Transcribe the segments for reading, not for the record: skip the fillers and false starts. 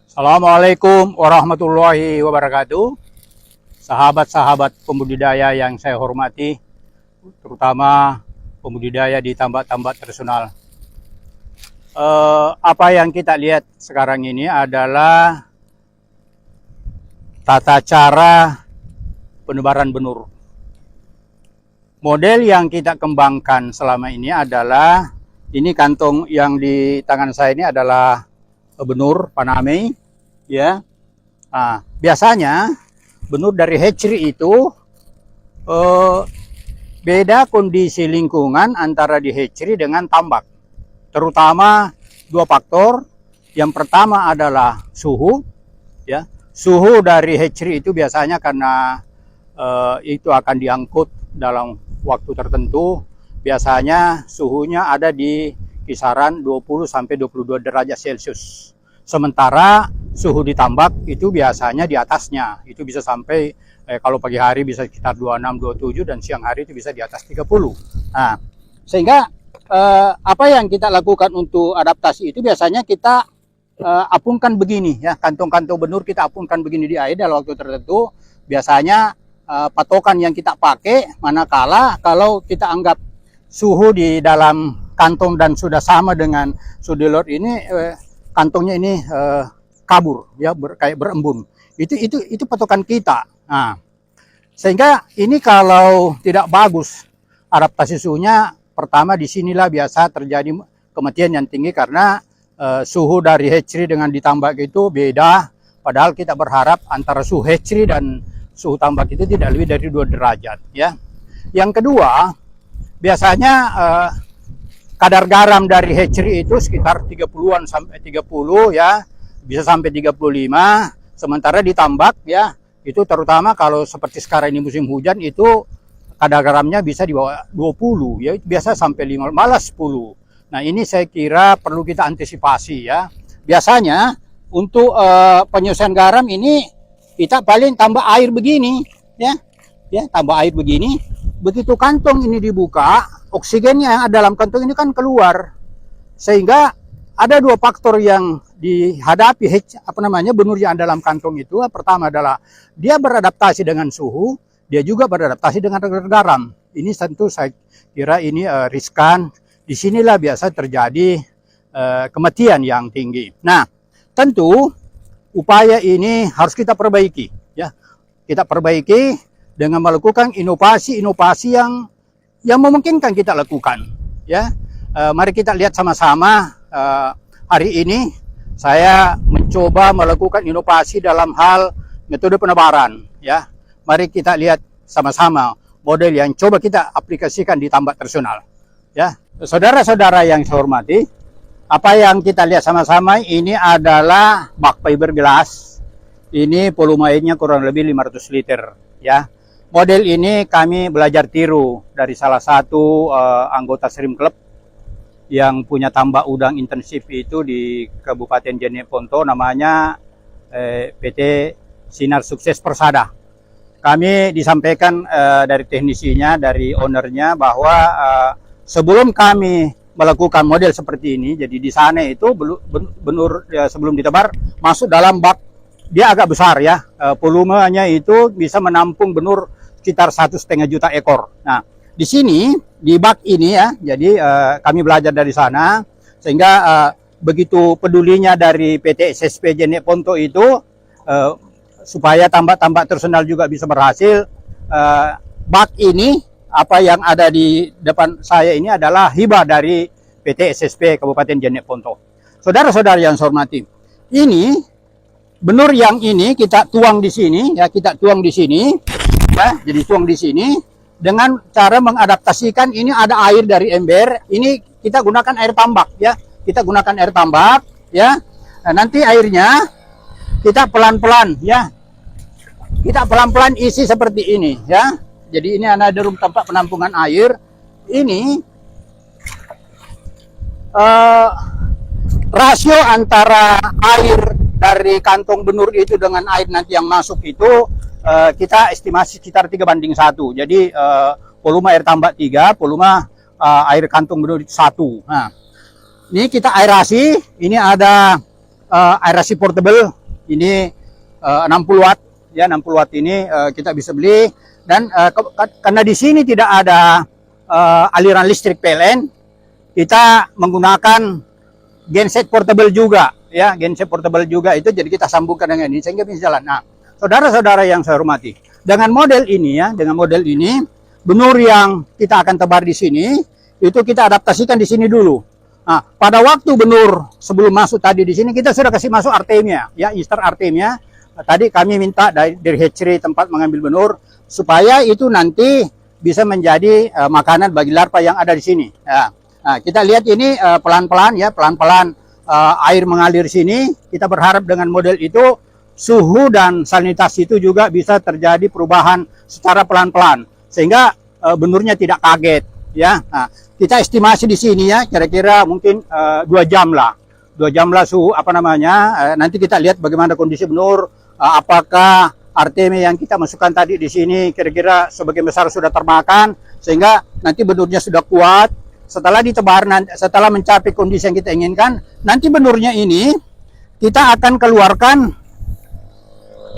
Assalamualaikum warahmatullahi wabarakatuh. Sahabat-sahabat pembudidaya yang saya hormati, terutama pembudidaya di tambak-tambak tradisional. Apa yang kita lihat sekarang ini adalah tata cara penebaran benur. Model yang kita kembangkan selama ini adalah, ini kantong yang di tangan saya ini adalah benur Panamei, ya. Nah, biasanya benur dari hatchery itu beda kondisi lingkungan antara di hatchery dengan tambak. Terutama dua faktor. Yang pertama adalah suhu, ya. Suhu dari hatchery itu biasanya karena itu akan diangkut dalam waktu tertentu, biasanya suhunya ada di kisaran 20 sampai 22 derajat Celcius. Sementara suhu di tambak itu biasanya di atasnya, itu bisa sampai kalau pagi hari bisa sekitar 26, 27 dan siang hari itu bisa di atas 30. Nah, sehingga apa yang kita lakukan untuk adaptasi itu biasanya kita apungkan begini, ya, kantong-kantong benur kita apungkan begini di air dalam waktu tertentu. Biasanya patokan yang kita pakai manakala kalau kita anggap suhu di dalam kantong dan sudah sama dengan suhu di luar ini, kantongnya ini kabur, ya, kayak berembun. Itu patokan kita. Nah, sehingga ini kalau tidak bagus adaptasi suhunya, pertama disinilah biasa terjadi kematian yang tinggi karena suhu dari hatchery dengan ditambak itu beda. Padahal kita berharap antara suhu hatchery dan suhu tambak itu tidak lebih dari 2 derajat, ya. Yang kedua, biasanya kadar garam dari hatchery itu sekitar 30-an sampai 30, ya, bisa sampai 35. Sementara di tambak, ya, itu terutama kalau seperti sekarang ini musim hujan itu kadar garamnya bisa di bawah 20, ya, biasa sampai 5, malah 10. Nah, ini saya kira perlu kita antisipasi, ya. Biasanya untuk penyusuan garam ini kita paling tambah air begini, ya, tambah air begini. Begitu kantong ini dibuka, oksigennya yang ada dalam kantong ini kan keluar, sehingga ada dua faktor yang dihadapi benur yang dalam kantong itu. Pertama adalah dia beradaptasi dengan suhu, dia juga beradaptasi dengan kadar garam. Ini tentu saya kira ini riskan. Disinilah biasa terjadi kematian yang tinggi. Nah, tentu upaya ini harus kita perbaiki, ya. Kita perbaiki dengan melakukan inovasi-inovasi yang memungkinkan kita lakukan, ya. Mari kita lihat sama-sama. Hari ini saya mencoba melakukan inovasi dalam hal metode penebaran, ya. Mari kita lihat sama-sama model yang coba kita aplikasikan di tambak tradisional, ya. Saudara-saudara yang saya hormati, apa yang kita lihat sama-sama ini adalah bak fiberglass. Ini volume airnya kurang lebih 500 liter, ya. Model ini kami belajar tiru dari salah satu anggota Shrimp Club yang punya tambak udang intensif itu di Kabupaten Jeneponto, namanya PT Sinar Sukses Persada. Kami disampaikan dari teknisinya, dari ownernya, bahwa sebelum kami melakukan model seperti ini, jadi di sana itu benur sebelum ditebar masuk dalam bak, dia agak besar, ya, volumenya itu bisa menampung benur sekitar 1,5 juta ekor. Nah, di sini di bak ini, ya, jadi kami belajar dari sana, sehingga begitu pedulinya dari PT SSP Jeneponto itu supaya tambak-tambak tradisional juga bisa berhasil. Bak ini, apa yang ada di depan saya ini adalah hibah dari PT SSP Kabupaten Jeneponto. Saudara-saudara yang saya hormati, ini benur yang ini kita tuang di sini, ya, kita tuang di sini, ya, jadi tuang di sini dengan cara mengadaptasikan. Ini ada air dari ember, ini kita gunakan air tambak, ya, kita gunakan air tambak, ya. Nah, nanti airnya kita pelan-pelan, ya, kita pelan-pelan isi seperti ini, ya. Jadi ini ada drum tempat penampungan air. Ini rasio antara air dari kantong benur itu dengan air nanti yang masuk itu kita estimasi sekitar 3:1. Jadi volume air tambak 3, volume air kantong benur 1. Nah, ini kita aerasi. Ini ada aerasi portable ini 60 watt ya, 60 watt ini kita bisa beli. Dan karena di sini tidak ada aliran listrik PLN, kita menggunakan genset portable juga ya, genset portable juga itu, jadi kita sambungkan dengan ini sehingga bisa jalan. Nah, saudara-saudara yang saya hormati, dengan model ini ya, dengan model ini benur yang kita akan tebar di sini itu kita adaptasikan di sini dulu. Nah, pada waktu benur sebelum masuk tadi di sini kita sudah kasih masuk Artemia ya, Easter Artemia. Tadi kami minta dari hatchery tempat mengambil benur supaya itu nanti bisa menjadi makanan bagi larva yang ada di sini. Ya. Nah, kita lihat ini pelan-pelan ya, pelan-pelan air mengalir sini. Kita berharap dengan model itu suhu dan sanitasi itu juga bisa terjadi perubahan secara pelan-pelan sehingga benurnya tidak kaget ya. Nah, kita estimasi di sini ya, kira-kira mungkin 2 jam lah. 2 jam lah suhu nanti kita lihat bagaimana kondisi benur, apakah Artemia yang kita masukkan tadi di sini kira-kira sebagian besar sudah termakan sehingga nanti benurnya sudah kuat. Setelah ditebar, setelah mencapai kondisi yang kita inginkan, nanti benurnya ini kita akan keluarkan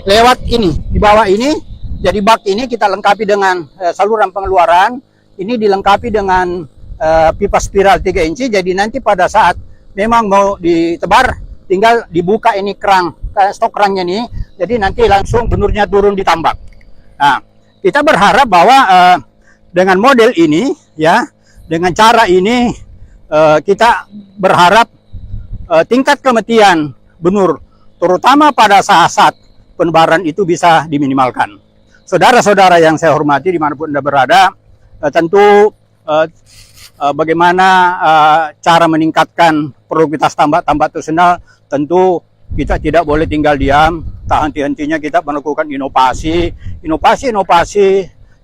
lewat ini, di bawah ini. Jadi bak ini kita lengkapi dengan saluran pengeluaran. Ini dilengkapi dengan pipa spiral 3 inci. Jadi nanti pada saat memang mau ditebar, tinggal dibuka ini kerang, stok kerangnya nih. Jadi nanti langsung benurnya turun di tambak. Nah, kita berharap bahwa dengan model ini ya, dengan cara ini kita berharap tingkat kematian benur terutama pada saat penebaran itu bisa diminimalkan. Saudara-saudara yang saya hormati dimanapun Anda berada, tentu bagaimana cara meningkatkan produktivitas tambak tersenal, tentu kita tidak boleh tinggal diam. Tak henti-hentinya kita melakukan inovasi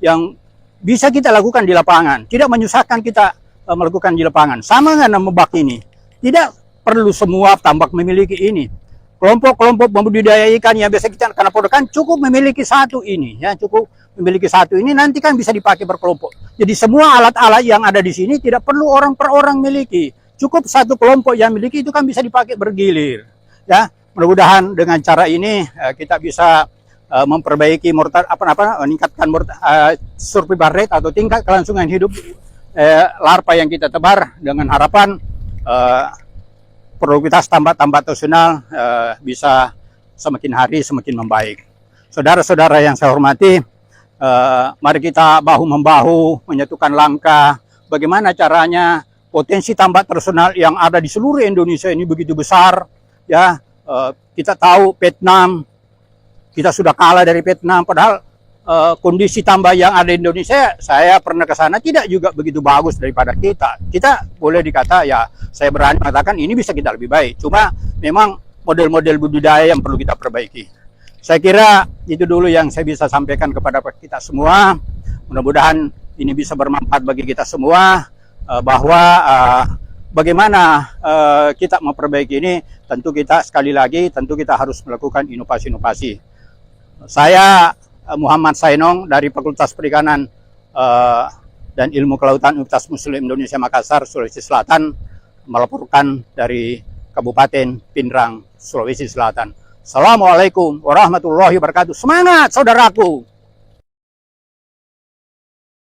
yang bisa kita lakukan di lapangan, tidak menyusahkan kita melakukan di lapangan. Sama dengan membak ini, tidak perlu semua tambak memiliki ini. Kelompok-kelompok membudidaya ikan yang biasa kita karena podokan cukup memiliki satu ini ya, cukup memiliki satu ini, nanti kan bisa dipakai berkelompok. Jadi semua alat-alat yang ada di sini tidak perlu orang per orang miliki, cukup satu kelompok yang miliki itu kan bisa dipakai bergilir ya. Mudah-mudahan dengan cara ini kita bisa memperbaiki meningkatkan survival rate atau tingkat kelangsungan hidup larva yang kita tebar, dengan harapan produktivitas tambak tersenal bisa semakin hari semakin membaik. Saudara-saudara yang saya hormati, mari kita bahu-membahu menyatukan langkah. Bagaimana caranya potensi tambak tersenal yang ada di seluruh Indonesia ini begitu besar ya. Kita tahu Vietnam, kita sudah kalah dari Vietnam, padahal kondisi tambak yang ada di Indonesia, saya pernah ke sana, tidak juga begitu bagus daripada kita. Kita boleh dikata ya, saya berani mengatakan ini bisa kita lebih baik. Cuma memang model-model budidaya yang perlu kita perbaiki. Saya kira itu dulu yang saya bisa sampaikan kepada kita semua. Mudah-mudahan ini bisa bermanfaat bagi kita semua, bahwa bagaimana kita memperbaiki ini, tentu kita sekali lagi, tentu kita harus melakukan inovasi-inovasi. Saya Muhammad Sainong dari Fakultas Perikanan dan Ilmu Kelautan Universitas Muslim Indonesia Makassar, Sulawesi Selatan, melaporkan dari Kabupaten Pindrang, Sulawesi Selatan. Assalamualaikum warahmatullahi wabarakatuh. Semangat saudaraku!